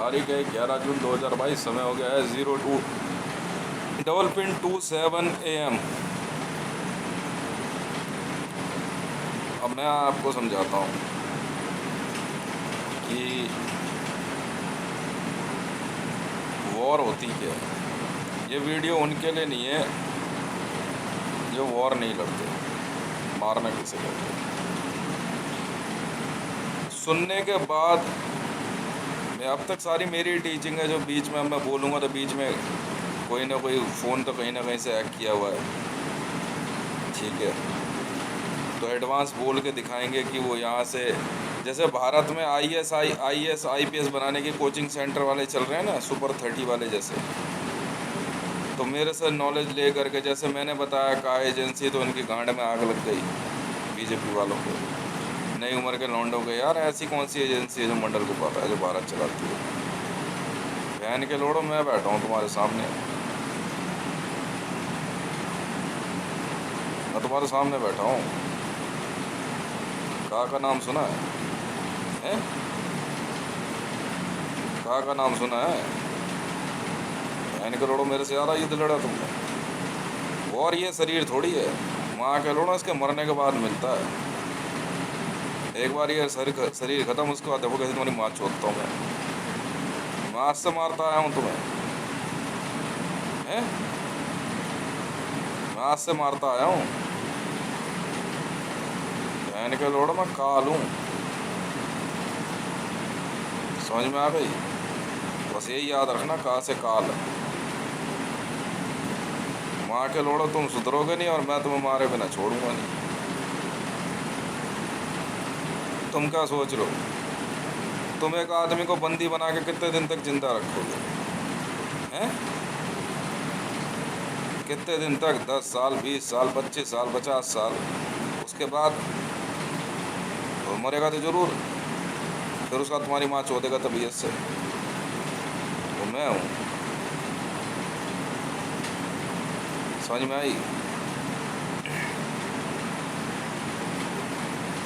तारीख है 11 जून 2022। समय हो गया है 02 $27 AM। अब मैं आपको समझाता हूँ कि वॉर होती क्या है। ये वीडियो उनके लिए नहीं है जो वॉर नहीं लड़ते, मारना किसे कहते हैं। सुनने के बाद मैं अब तक सारी मेरी टीचिंग है, जो बीच में मैं बोलूँगा तो बीच में कोई ना कोई फ़ोन तो कहीं ना कहीं से हैक किया हुआ है, ठीक है। तो एडवांस बोल के दिखाएंगे कि वो यहाँ से, जैसे भारत में IAS IPS बनाने के कोचिंग सेंटर वाले चल रहे हैं ना, सुपर 30 वाले जैसे। तो मेरे से नॉलेज ले करके, जैसे मैंने बताया का एजेंसी, तो उनकी गांड में आग लग गई बीजेपी वालों को, नई उम्र के लौंडों के। यार ऐसी कौन सी एजेंसी है जो मंडल को पता है, जो भारत चलाती है। बहन के लोड़ो, मैं बैठा हूँ तुम्हारे सामने, मैं तुम्हारे सामने बैठा हूँ। का नाम सुना है? का नाम सुना है? बहन के लोड़ो, मेरे से ज़्यादा युद्ध लड़ा तुमने। और ये शरीर थोड़ी है, माँ के लोड़ो इसके मरने के बाद मिलता है। एक बार ये शरीर खत्म, उसके बाद देखो कैसे तुम्हारी माँ चोदता हूँ मैं आज से मारता आया हूँ तुम्हें, हैं? मैं आज से मारता आया हूँ। बहन के लोड़ो, मैं काल हूँ, समझ में आ गई? बस यही याद रखना, का से काल। माँ के लोड़ो, तुम सुधरोगे नहीं और मैं तुम्हें मारे बिना छोड़ूंगा नहीं। तुम क्या सोच लो, तुम एक आदमी को बंदी बना के कितने दिन तक जिंदा रखोगे, हैं? कितने दिन तक? 10 साल, 20 साल, 25 साल, 50 साल? उसके बाद तो मरेगा तो जरूर, फिर उसका तुम्हारी माँ चोदेगा तबीयत से। वो मैं हूँ, समझ में आई?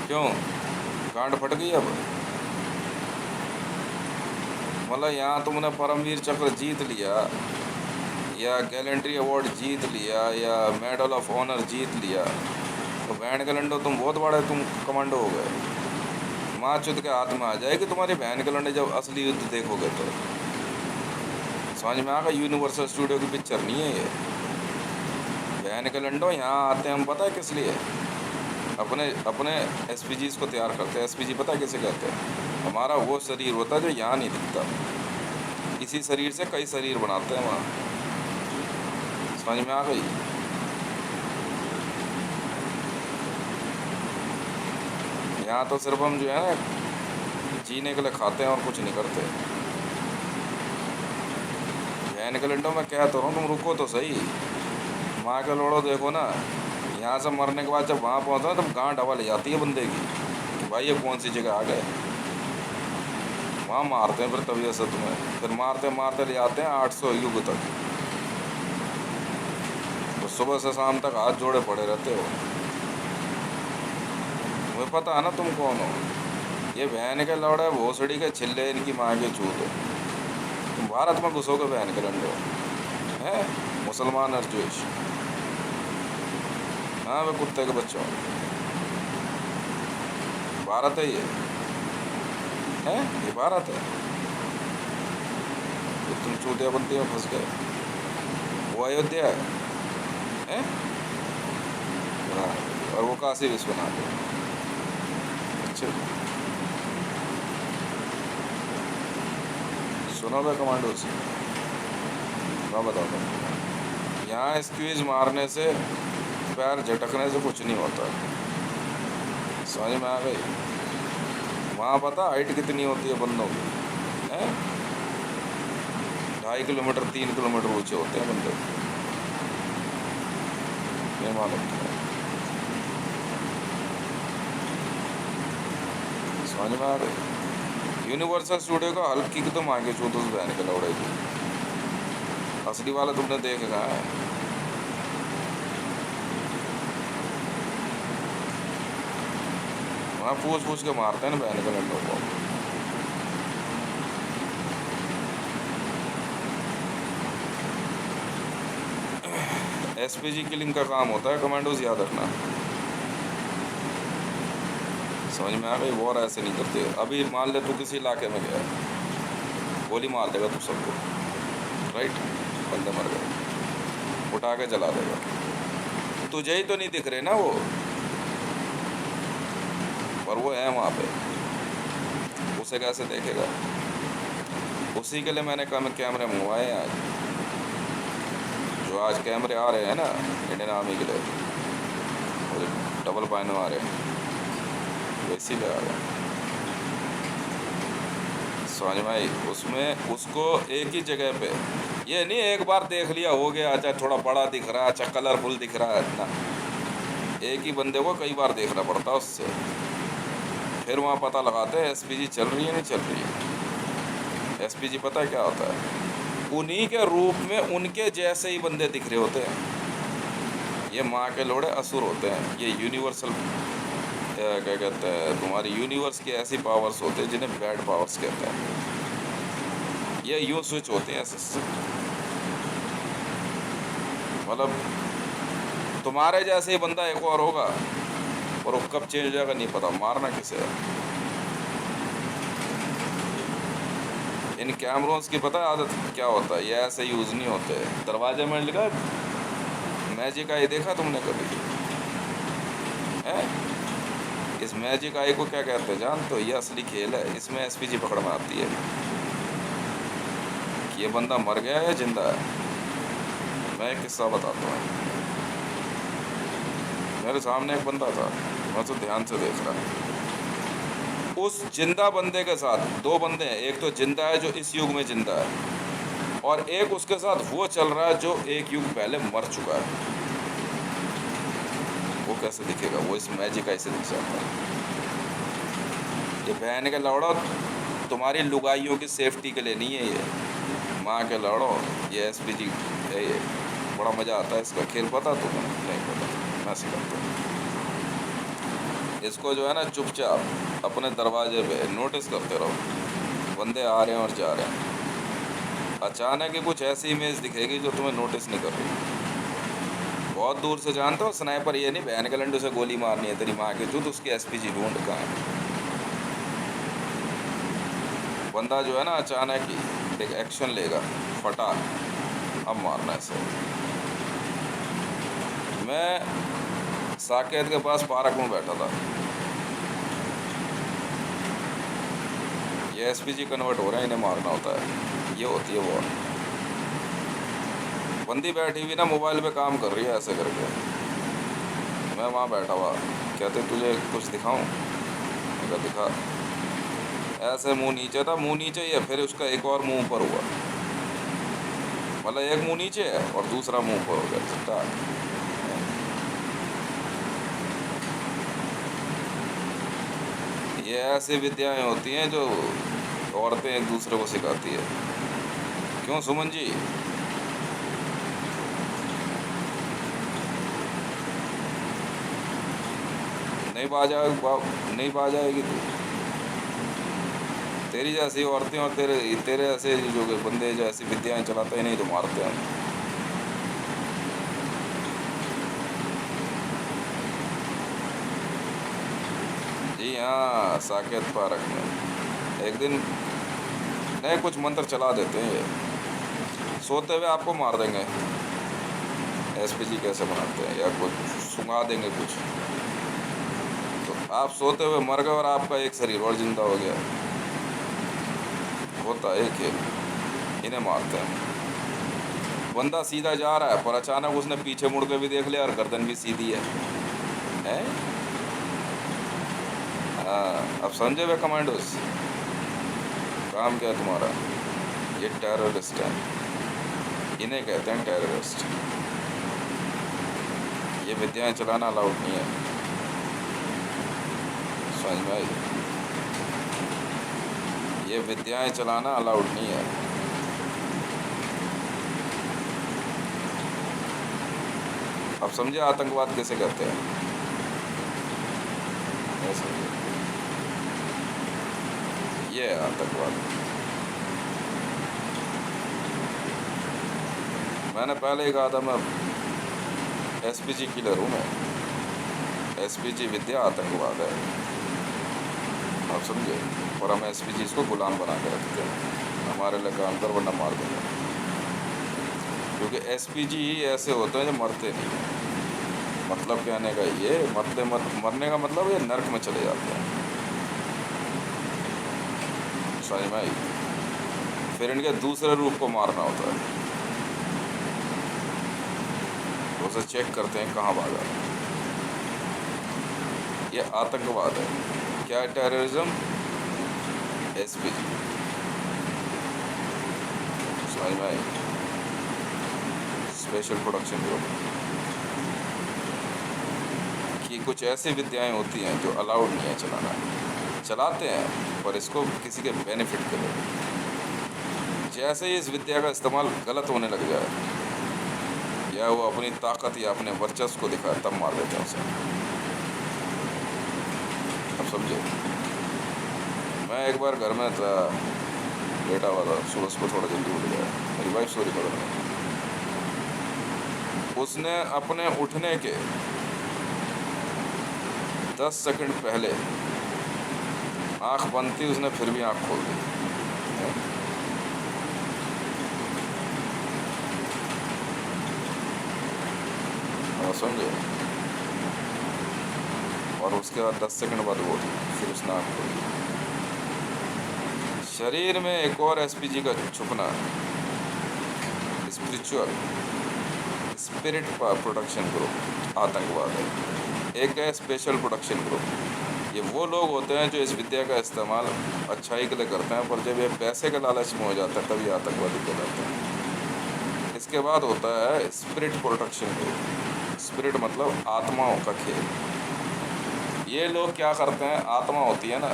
क्यों गांड फट गई अब? मतलब यहाँ तुमने परमवीर चक्र जीत लिया, या गैलेंट्री अवार्ड जीत लिया, या मेडल ऑफ ऑनर जीत लिया, तो बहन के लंडो तुम बहुत बड़े, तुम कमांडो हो गए। माँ चुद के हाथ में आ जाएगी तुम्हारी बहन के लंडे जब असली युद्ध देखोगे तो। समझ में आ गया? यूनिवर्सल स्टूडियो की पिक्चर नहीं है ये। बहन के लंडो यहाँ आते हैं हम, पता है किस लिए? अपने SPGs को तैयार करते हैं। SPG पता है किसे कहते हैं? हमारा वो शरीर होता है जो यहाँ नहीं दिखता, इसी शरीर से कई शरीर बनाते हैं वहाँ। समझ में आ गई? यहाँ तो सिर्फ हम जो है ना जीने के लिए खाते हैं और कुछ नहीं करते। बहन के लंडो, मैं कह तो रहा हूँ, तुम रुको तो सही। माँ के लोड़ो देखो ना, यहाँ से मरने के बाद जब वहाँ पहुँचो तब गांठ हवा ले जाती है बंदे की कि भाई ये कौन सी जगह आ गए। वहाँ मारते हैं फिर तबीयत से तुम्हें, फिर मारते मारते ले जाते हैं 800 युग तक। तो सुबह से शाम तक हाथ जोड़े पड़े रहते हो। तुम्हें पता है ना तुम कौन हो? ये बहन के लौड़े भोसड़ी के छिल्ले, इनकी माँ के चूत। तुम भारत में घुसोगे बहन के लंडो, हैं? मुसलमान अर्जुश, हाँ वे कुत्ते के बच्चों। भारत है ये, है ये भारत है। तो तुम चूतिया बनती हो, फंस गए। वो अयोध्या है, हाँ, और वो काशी विश्वनाथ है। अच्छा सुनो बे कमांडो से, मैं बताता हूँ। यहाँ स्क्वीज मारने से, पैर झटकने से कुछ नहीं होता। समझ में आ गई? वहाँ पता हाइट कितनी होती है बंदों की, हैं? 2.5 किलोमीटर 3 किलोमीटर ऊंचे होते हैं बंदे, नहीं मालूम तुम्हें? समझ में आ गई? यूनिवर्सल स्टूडियो का हल्की की तुम आगे चूत उस बहन के लौड़े की। असली वाला तुमने देख कहाँ है? वहाँ पूछ पूछ के मारते हैं ना बहन के लंडों को। एसपीजी किलिंग का काम होता है, कमांडोज याद रखना। समझ में आ गई? वॉर ऐसे नहीं करते। अभी मान ले तू किसी इलाके में गया, गोली मार देगा तू सबको, राइट? बंदे मर गए, उठा के जला देगा। तुझे ही तो नहीं दिख रहे ना वो, पर वो है वहाँ पे, उसे कैसे देखेगा? उसी के लिए मैंने कैमरे मंगवाए हैं आज। जो आज कैमरे आ रहे हैं ना इंडियन आर्मी के लिए, वो डबल पाइन आ रहे हैं, वो इसीलिए आ रहे हैं। समझ में आई? उसमें उसको एक ही जगह पे, ये नहीं एक बार देख लिया हो गया, अच्छा थोड़ा बड़ा दिख रहा है, अच्छा कलरफुल दिख रहा है ना, एक ही बंदे को कई बार देखना पड़ता है उससे, फिर वहाँ पता लगाते हैं एसपीजी चल रही है नहीं चल रही है। एसपीजी पता है क्या होता है? उन्हीं के रूप में उनके जैसे ही बंदे दिख रहे होते हैं। ये माँ के लोड़े असुर होते हैं, ये यूनिवर्सल क्या कहते हैं, तुम्हारी यूनिवर्स की ऐसी पावर्स होते हैं जिन्हें बैड पावर्स कहते हैं। ये यूँ स्विच होते हैं ऐसे, मतलब तुम्हारे जैसे ही बंदा एक और होगा और वो कब चेंज हो जाएगा नहीं पता, मारना किसे है। इन कैमरों की पता है आदत क्या होता है? ये ऐसे यूज़ नहीं होते। दरवाजे में लिखा मैजिक आई, देखा तुमने कभी? है? इस मैजिक आई को क्या कहते हैं जान? तो ये असली खेल है, इसमें एसपीजी पकड़ में आती है कि ये बंदा मर गया या जिंदा है। मैं एक किस्सा बताता हूँ। मेरे सामने एक बंदा था, मैं तो ध्यान से देख रहा, उस जिंदा बंदे के साथ दो बंदे हैं, एक तो जिंदा है जो इस युग में जिंदा है, और एक उसके साथ वो चल रहा है जो एक युग पहले मर चुका है। वो कैसे दिखेगा? वो इस मैजिक ऐसे दिख जाता है। ये बहन के लौड़ो, तुम्हारी लुगाइयों की सेफ्टी के लिए नहीं है ये, माँ के लौड़ो, ये एसपीजी है ये। बड़ा मज़ा आता है इसका खेल, पता तुम्हें? नहीं पता, मैं सिखाता हूँ इसको। जो है ना, चुपचाप अपने दरवाजे पे नोटिस करते रहो, बंदे आ रहे हैं और जा रहे हैं। अचानक ही कुछ ऐसी इमेज दिखेगी जो तुम्हें नोटिस नहीं कर रही। बहुत दूर से जानते हो, स्नाइपर ये नहीं बहन के लंडू से गोली मारनी है तेरी माँ के जूत, उसकी एसपीजी ढूंढ कहाँ है। बंदा जो है ना अचानक ही एक एक्शन लेगा, फटा, अब मारना है सर। मैं साकेत के पास पार्क में बैठा था, ये एसपीजी कन्वर्ट हो रहा है, इन्हें मारना होता है, ये होती है वो। बंदी बैठी हुई ना मोबाइल पे काम कर रही है ऐसे करके, मैं वहाँ बैठा हुआ, कहते तुझे कुछ दिखाऊं? मैं कहा दिखा। ऐसे मुंह नीचे था, मुंह नीचे ही है, फिर उसका एक और मुंह ऊपर हुआ, मतलब एक मुंह नीचे है और दूसरा मुंह ऊपर हो गया। ये ऐसी विद्याएं होती हैं जो औरतें एक दूसरे को सिखाती है। क्यों सुमन जी? नहीं बाजाएगी तू? तेरी जैसी औरतें और तेरे ऐसे जो बंदे जो ऐसी विद्याएं चलाते हैं, नहीं तो मारते हैं। जी हाँ, साकेत पार्क में एक दिन नए कुछ मंत्र चला देते हैं ये, सोते हुए आपको मार देंगे। एसपीजी कैसे बनाते हैं, या कुछ सुंघा देंगे कुछ, तो आप सोते हुए मर गए और आपका एक शरीर और जिंदा हो गया। होता है खेल, इन्हें मारते हैं। बंदा सीधा जा रहा है पर अचानक उसने पीछे मुड़ के भी देख लिया और गर्दन भी सीधी है, हैं? हाँ, अब समझे वे कमांडोस काम क्या है तुम्हारा? ये टेररिस्ट है, इन्हें कहते हैं टेररिस्ट। ये विद्याएं चलाना अलाउड नहीं है, समझ में आई? ये विद्याएं चलाना अलाउड नहीं है। अब समझे आतंकवाद कैसे कहते हैं? ये है आतंकवाद। मैंने पहले ही कहा था, मैं एसपीजी किलर हूँ मैं। एसपीजी विद्या आतंकवाद है, आप समझे। और हम एसपीजी को गुलाम बना के रखते हैं, हमारे लिए काम कर वरना मार देंगे। क्योंकि एसपीजी ही ऐसे होते हैं जो मरते नहीं हैं। मतलब कहने का ये मरने का मतलब ये नर्क में चले जाते हैं, समझ में आई। फिर इनके दूसरे रूप को मारना होता है, उसे चेक करते हैं कहाँ भागा। ये आतंकवाद है। क्या है टेररिज्म? एसपीजी, समझ में आई। स्पेशल प्रोडक्शन ग्रुप की कुछ ऐसी विद्याएं होती हैं जो अलाउड नहीं है चलाना, चलाते हैं पर इसको किसी के बेनिफिट के लिए। जैसे ही इस विद्या का इस्तेमाल गलत होने लग जाए या वो अपनी ताकत या अपने वर्चस्व को दिखाए तब मार देते हैं उसे, अब समझे। मैं एक बार घर में था, लेटा हुआ था, सुबह थोड़ा जल्दी उठ गया। मेरी वाइफ सो रही बगल में, उसने अपने उठने के 10 सेकंड पहले आँख बंद थी, उसने फिर भी आँख खोल दी। समझे। और उसके बाद 10 सेकंड बाद वो फिर उसने आँख खोल दी। शरीर में एक और एसपीजी का छुपना स्पिरिट प्रोडक्शन ग्रुप आतंकवाद है। एक है स्पेशल प्रोडक्शन ग्रुप। ये वो लोग होते हैं जो इस विद्या का इस्तेमाल अच्छाई के लिए करते हैं, पर जब ये पैसे के लालच में हो जाता है तब ये आतंकवादी कहलाते हैं। इसके बाद होता है स्पिरिट प्रोडक्शन ग्रुप। स्पिरिट मतलब आत्माओं का खेल। ये लोग क्या करते हैं, आत्मा होती है ना,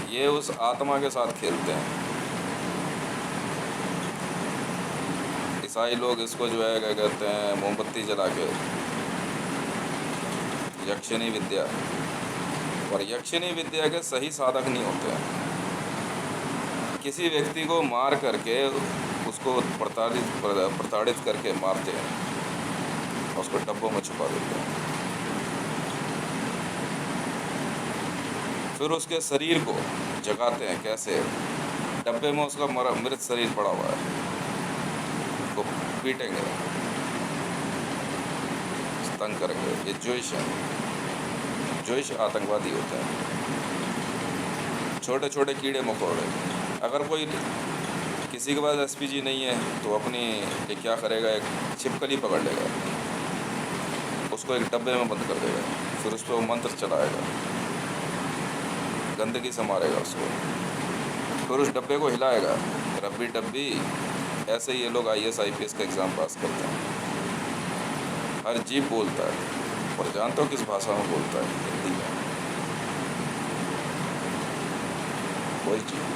ये उस आत्मा के साथ खेलते हैं। ईसाई लोग इसको जो है क्या कहते हैं, मोमबत्ती जला के यक्षिणी विद्या, और यक्षिणी विद्या के सही साधक नहीं होते हैं। किसी व्यक्ति को मार करके उसको प्रताड़ित करके मारते हैं और उसको डब्बों में छुपा देते हैं। फिर उसके शरीर को जगाते हैं। कैसे? डब्बे में उसका मृत शरीर पड़ा हुआ है, उसको पीटेंगे, तंग करेंगे। ये जोइश है, जोइश आतंकवादी होते हैं। छोटे छोटे कीड़े मकोड़े। अगर कोई किसी के पास एसपीजी नहीं है तो अपनी ये क्या करेगा, एक छिपकली पकड़ लेगा, उसको एक डब्बे में बंद कर देगा, फिर उस पर वो मंत्र चलाएगा, गंदगी से मारेगा उसको, फिर उस डब्बे को हिलाएगा, रब्बी डब्बी। ऐसे ही ये लोग IAS IPS का एग्ज़ाम पास करते हैं। हर जीव बोलता है, और जानते हो किस भाषा में बोलता है? हिंदी में। कोई चीज़,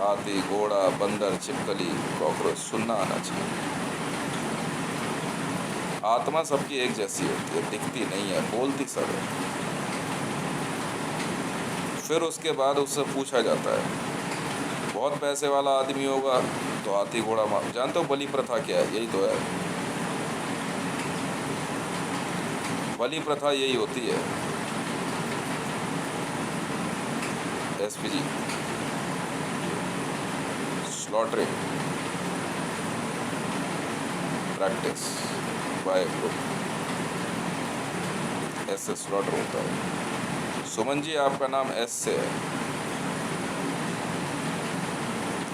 हाथी, घोड़ा, बंदर, छिपकली, कॉकरोच, सुनना आना चाहिए। आत्मा सबकी एक जैसी होती है, दिखती नहीं है, बोलती सब है। फिर उसके बाद उससे पूछा जाता है, बहुत पैसे वाला आदमी होगा तो हाथी घोड़ा मार। जानते हो बलि प्रथा क्या है? यही तो है, बलि प्रथा यही होती है। SPG, slaughtering practice by group, ऐसे स्लॉटर होता है। सुमन जी, आपका नाम एस से है,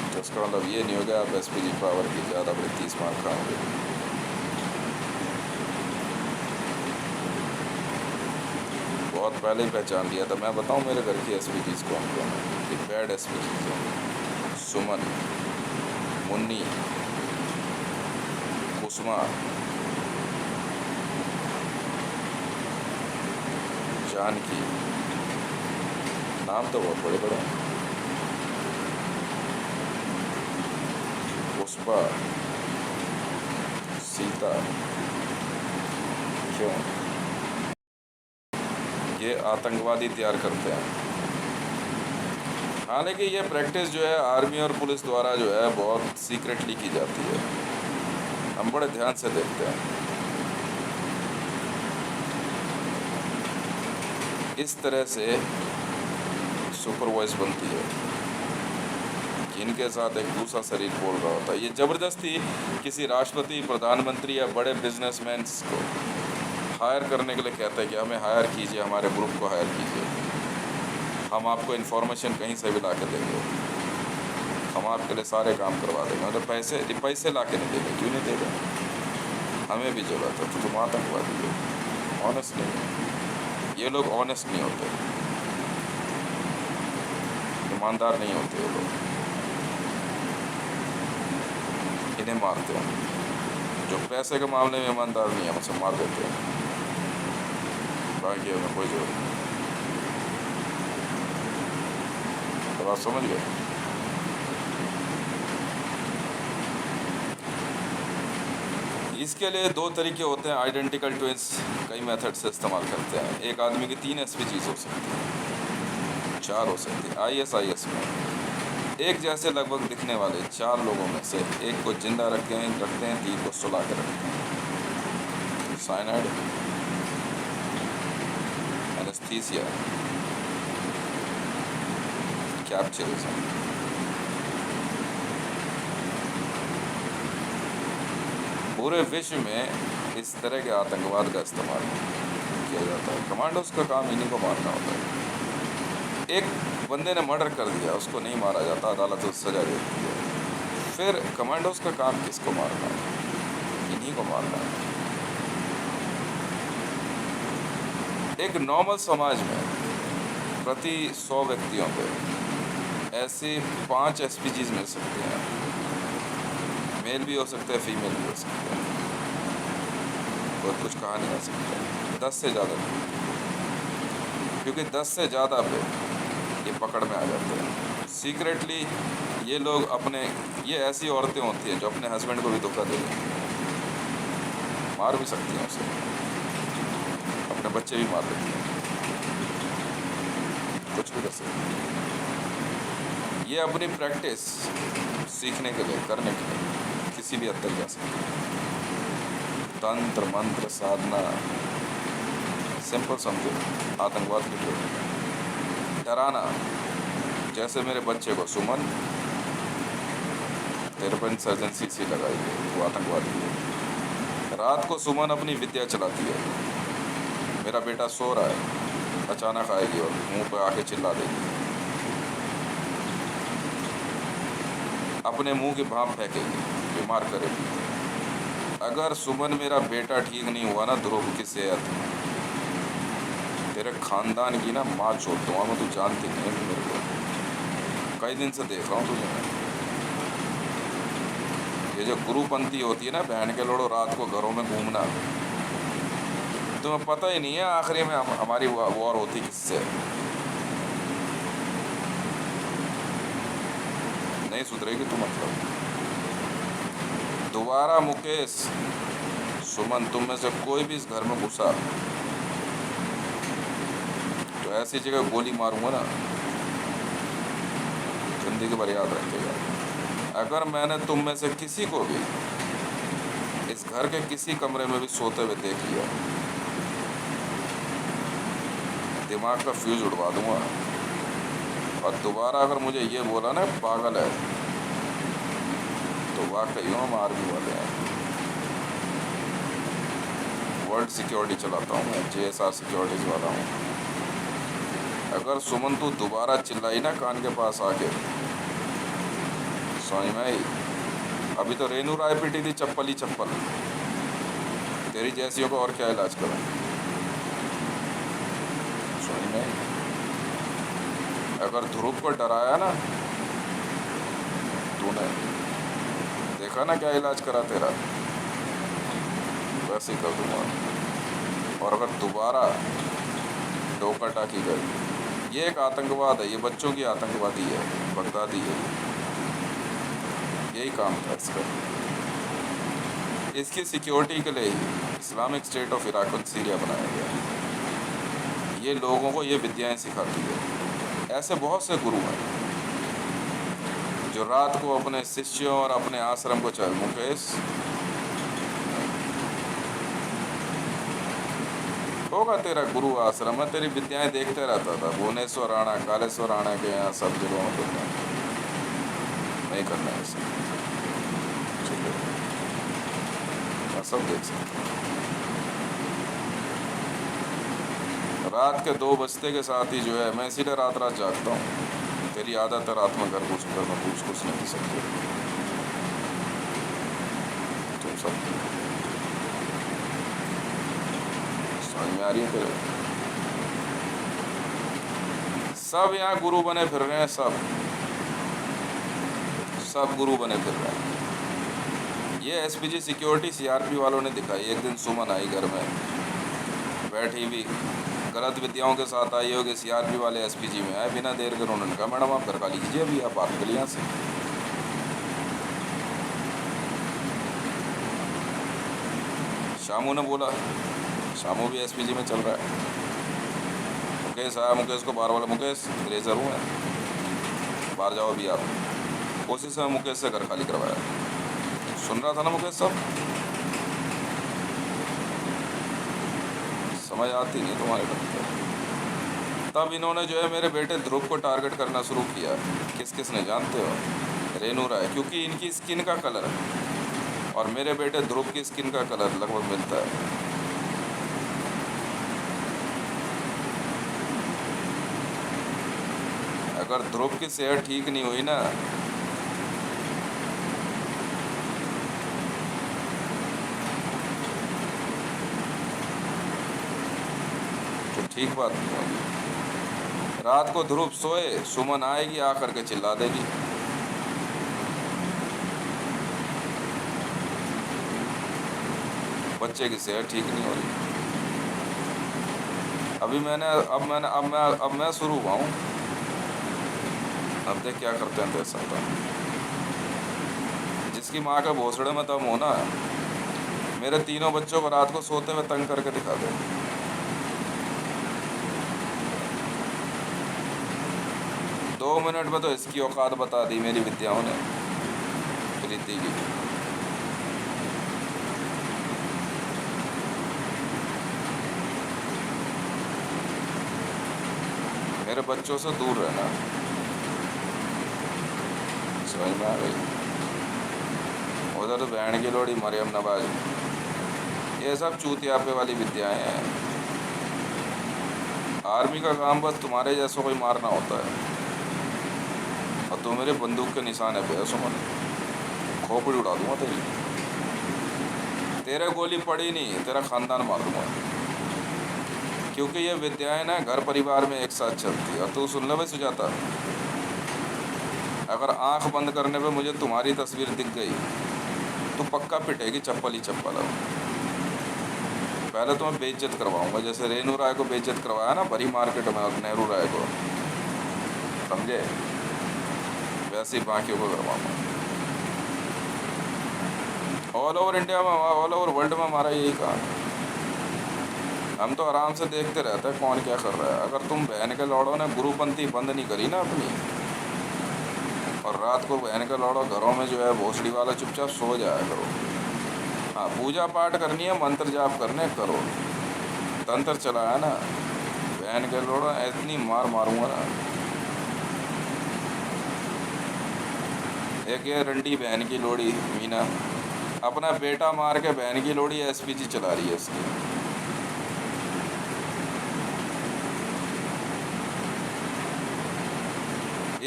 तो इसका मतलब ये नहीं होगा आप एसपीजी पावर की ज़्यादा बड़े 30 मार्क खाओगे। बहुत पहले ही पहचान लिया था। मैं बताऊं मेरे घर की एसपीजीज कौन कौन है? एक बैड एसपीजीज है, सुमन, मुन्नी, कुसुमा, जानकी, नाम तो बहुत बड़े बड़े हैं, पुष्पा, सीता। क्यों? ये आतंकवादी तैयार करते हैं। हालांकि ये प्रैक्टिस जो है आर्मी और पुलिस द्वारा जो है बहुत सीक्रेटली की जाती है। हम हम बड़े ध्यान से देखते हैं। इस तरह से सुपर वॉइस बनती है कि इनके साथ एक दूसरा शरीर बोल रहा होता है। ये ज़बरदस्ती किसी राष्ट्रपति, प्रधानमंत्री या बड़े बिजनेसमैन को हायर करने के लिए कहते हैं कि हमें हायर कीजिए, हमारे ग्रुप को हायर कीजिए, हम आपको इन्फॉर्मेशन कहीं से भी ला के देंगे, हम आपके लिए सारे काम करवा देंगे। मतलब पैसे ला के नहीं देंगे, क्यों नहीं देगा? हमें भी जरूरत है। तो तुम आतंकवादी हो, ऑनेस्ट नहीं है। ये लोग ऑनेस्ट नहीं होते, ईमानदार नहीं होते ये लोग, इन्हें मारते हैं। जो पैसे के मामले में ईमानदार नहीं है उसे मार देते हैं, बाकी हमें कोई जरूरत नहीं। तो बात समझ गए? इसके लिए 2 तरीके होते हैं। आइडेंटिकल ट्विंस कई मेथड से इस्तेमाल करते हैं। एक आदमी की 3 SPGs हो सकती हैं, 4 हो सकती है। ISIS में एक जैसे लगभग दिखने वाले 4 लोगों में से एक को जिंदा रखते हैं, 3 को सुला के रखते हैं। साइनाइड, एनेस्थीसिया, कैप्चरिज्म। पूरे विश्व में इस तरह के आतंकवाद का इस्तेमाल किया जाता है। कमांडोज का काम इन्हीं को मारना होता है। एक बंदे ने मर्डर कर दिया, उसको नहीं मारा जाता, अदालत उसे सजा देती है। फिर कमांडोज का काम किसको मारना है? इन्हीं को मारना है। एक नॉर्मल समाज में प्रति 100 व्यक्तियों पे ऐसे 5 SPGs मिल सकते हैं। मेल भी हो सकते हैं, फीमेल भी हो सकते हैं, और कुछ कहा नहीं जा सकता। 10 से ज़्यादा, क्योंकि 10 से ज़्यादा पे ये पकड़ में आ जाते हैं। सीक्रेटली ये लोग ये ऐसी औरतें होती हैं जो अपने हस्बैंड को भी धोखा दे देती हैं, मार भी सकती हैं उसे, अपने बच्चे भी मार देती हैं, कुछ भी कर सकती हैं। ये अपनी प्रैक्टिस सीखने के लिए, करने के लिए किसी भी हद तक जा सकती है। तंत्र मंत्र साधना, सिंपल समझो, आतंकवाद की ट्रेनिंग। डराना, जैसे मेरे बच्चे को, सुमन तेरे पर इंसर्जेंसी सी लगाई है, वो आतंकवादी है। रात को सुमन अपनी विद्या चलाती है, मेरा बेटा सो रहा है, अचानक आएगी और मुंह पे आके चिल्ला देगी, अपने मुंह की भाप फेंकेगी, बीमार करेगी। अगर सुमन मेरा बेटा ठीक नहीं हुआ ना, ध्रुव की सेहत, तेरे खानदान की ना माँ छोड़ दूँगा मैं, तू जानती नहीं है मेरे को, कई दिन से देख रहा हूँ तुझे। ये जो गुरुपंथी होती है ना, बहन के लोड़ो रात को घरों में घूमना, तुम्हें पता ही नहीं है आखिरी में हमारी वॉर होती किससे। नहीं सुधरेगी तू, मतलब दोबारा मुकेश, सुमन, तुम में से कोई भी इस घर में घुसा तो ऐसी जगह गोली मारूंगा ना, जिंदगी भर याद रखेगा। अगर मैंने तुम में से किसी को भी इस घर के किसी कमरे में भी सोते हुए देख लिया, दिमाग का फ्यूज उड़वा दूंगा। और दोबारा अगर मुझे ये बोला ना पागल है, तो वाकई हम आर्मी वाले हैं। वर्ल्ड सिक्योरिटी चलाता हूँ मैं, JSR सिक्योरिटीज वाला हूँ। अगर सुमन तू दोबारा चिल्लाई ना कान के पास आके, समझ में आई? अभी तो रेनू राय पीटी थी चप्पल ही चप्पल, तेरी जैसियों को और क्या इलाज करें, समझ में आई? अगर ध्रुव को डराया ना तूने, देखा ना क्या इलाज करा तेरा, वैसे ही कर दूंगा। और अगर दोबारा डोका टाकी गई, ये एक आतंकवाद है, ये बच्चों की आतंकवादी है, बगदादी है, यही काम था इसका। इसकी सिक्योरिटी के लिए ही इस्लामिक स्टेट ऑफ इराक और सीरिया बनाया गया। ये लोगों को ये विद्याएं सिखाती है। ऐसे बहुत से गुरु हैं जो रात को अपने शिष्यों और अपने आश्रम को, चल मुकेश होगा तेरा गुरु आश्रम है, तेरी विद्याएं देखते रहता था, भुवनेश्वर राणा, कालेश्वर राणा के यहाँ सब जगहों पर। नहीं करना है ऐसा, ठीक है, मैं सब देख सकता हूँ। रात के 2 बजते के साथ ही जो है मैं इसीलिए रात रात जागता हूँ। तेरी आदत है रात में घर घुस कर मैं कुछ नहीं सकती, तुम सब समझ में आ रही है तेरे? सब यहाँ गुरु बने फिर रहे हैं, सब गुरु बने फिर रहे हैं। ये एसपीजी सिक्योरिटी सीआरपी वालों ने दिखाई। एक दिन सुमन आई घर में बैठी भी, गलत विद्याओं के साथ आई होगी, सीआरपी वाले एसपीजी में आए, बिना देर के उन्होंने कहा मैडम आप घर खाली कीजिए, अभी आप बात करिए यहाँ से। शामू ने बोला, शामू भी एसपीजी में चल रहा है। मुकेश आया, मुकेश को बाहर वाला, मुकेश ग्रेजर हूँ मैं, बाहर जाओ अभी आप। कोशिश है मुकेश से घर खाली करवाया। सुन रहा था ना मुकेश सब? समझ आती नहीं तुम्हारे बच्चे। तब इन्होंने जो है मेरे बेटे ध्रुव को टारगेट करना शुरू किया। किस किस ने जानते हो? रेनू राय, क्योंकि इनकी स्किन का कलर और मेरे बेटे ध्रुव की स्किन का कलर लगभग मिलता है। अगर ध्रुव की सेहत ठीक नहीं हुई ना, तो ठीक बात नहीं होगी। रात को ध्रुव सोए, सुमन आएगी आकर के चिल्ला देगी। बच्चे की सेहत ठीक नहीं हो रही। अब मैं शुरू हुआ हूँ। अब देख क्या करते हैं, देख सकता हूँ। जिसकी माँ के भोसड़े में दम हो ना, मेरे तीनों बच्चों को रात को सोते हुए तंग करके दिखा दे। दो मिनट में तो इसकी औकात बता दी मेरी विद्याओं ने, प्रीति की। मेरे बच्चों से दूर रहना, समझ में आ गई? उधर तो बहन की लोड़ी, मरियम नवाज, ये सब चूतियापे वाली विद्याएं हैं। आर्मी का काम बस तुम्हारे जैसों को ही मारना होता है, और तुम मेरे बंदूक के निशाने पे है सुमन, खोपड़ी उड़ा दूंगा तेरी। तेरे गोली पड़ी नहीं, तेरा खानदान मार दूंगा। क्योंकि ये विद्याएं ना घर परिवार में एक साथ चलती है। और तू सुन ले भाई सुजाता, अगर आंख बंद करने पे मुझे तुम्हारी तस्वीर दिख गई तो पक्का पिटेगी चप्पल ही चप्पल। अब पहले तो मैं बेइज्जत करवाऊंगा, जैसे रेनू राय को बेइज्जत करवाया ना भरी मार्केट में, और नेहरू राय को, समझे? वैसे ही बाकियों को करवाऊंगा। ऑल ओवर इंडिया में, ऑल ओवर वर्ल्ड में हमारा यही काम है। हम तो आराम से देखते रहते हैं कौन क्या कर रहा है। अगर तुम बहन के लौड़ों ने गुरुपंथी बंद नहीं करी ना अपनी, और रात को बहन के लौड़ो घरों में जो है भोसड़ी वाला चुपचाप सो जाया करो। हाँ, पूजा पाठ करनी है, मंत्र जाप करने करो, तंत्र चलाया ना, बहन के लौड़ो इतनी मार मारूंगा ना। एक ये रंडी बहन की लोड़ी मीना, अपना बेटा मार के बहन की लोड़ी एसपीजी चला रही है इसकी।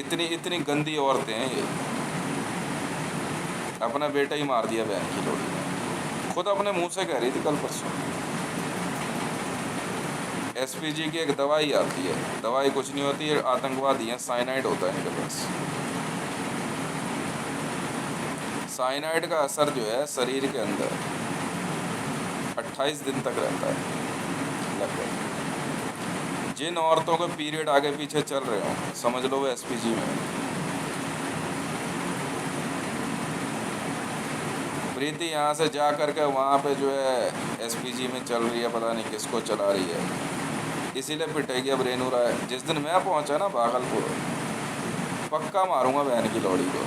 इतनी इतनी गंदी औरतें हैं ये, अपना बेटा ही मार दिया बहन की लोड़ी ने। खुद अपने मुंह से कह रही थी कल परसों। एसपीजी की एक दवाई आती है, दवाई कुछ नहीं होती है, आतंकवादी है, साइनाइड होता है इनके पास। साइनाइड का असर जो है शरीर के अंदर 28 दिन तक रहता है लगभग। जिन औरतों के पीरियड आगे पीछे चल रहे हो, समझ लो वो एसपीजी में। प्रीति यहाँ से जा कर के वहाँ पे जो है एसपीजी में चल रही है, पता नहीं किसको चला रही है, इसीलिए पिटेगी अब रेनू राय। जिस दिन मैं पहुँचा ना भागलपुर, पक्का मारूंगा बहन की लौड़ी को।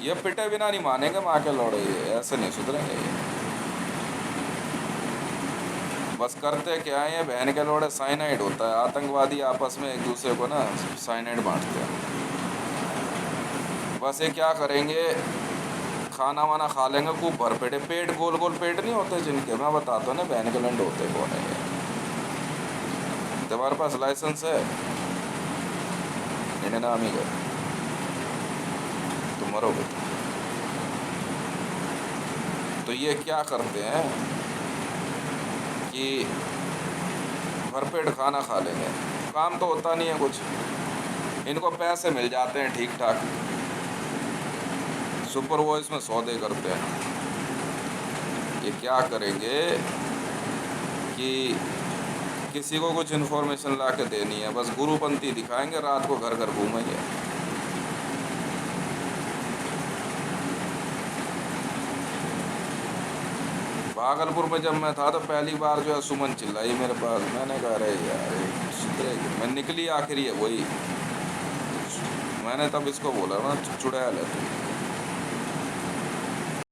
ये पिटे बिना नहीं मानेंगे माँ के लौड़े, ये ऐसे नहीं सुधरेंगे ये। बस करते क्या है, ये बहन के लोड़े साइनाइड होता है। आतंकवादी आपस में एक दूसरे को ना साइनाइड बांटते हैं। बस ये क्या करेंगे, खाना वाना खा लेंगे खूब भरपेटे, पेट गोल गोल पेट नहीं होते जिनके, मैं बताता हूँ ना बहन के लंड होते कौन है ये। तुम्हारे पास लाइसेंस है इंडियन आर्मी का? तुम मरोगे। तो ये क्या करते हैं कि भरपेट खाना खा लेंगे, काम तो होता नहीं है कुछ, इनको पैसे मिल जाते हैं ठीक ठाक, सुपर वॉइस में सौदे करते हैं। ये क्या करेंगे कि किसी को कुछ इन्फॉर्मेशन ला के देनी है, बस गुरुपंथी दिखाएंगे, रात को घर घर घूमेंगे। भागलपुर में जब मैं था तो पहली बार जो है सुमन चिल्लाई मेरे पास, मैंने कहा अरे यार सुधरेगी। मैं निकली आखिर ये वही, मैंने तब इसको बोला ना चुड़ैल है तू।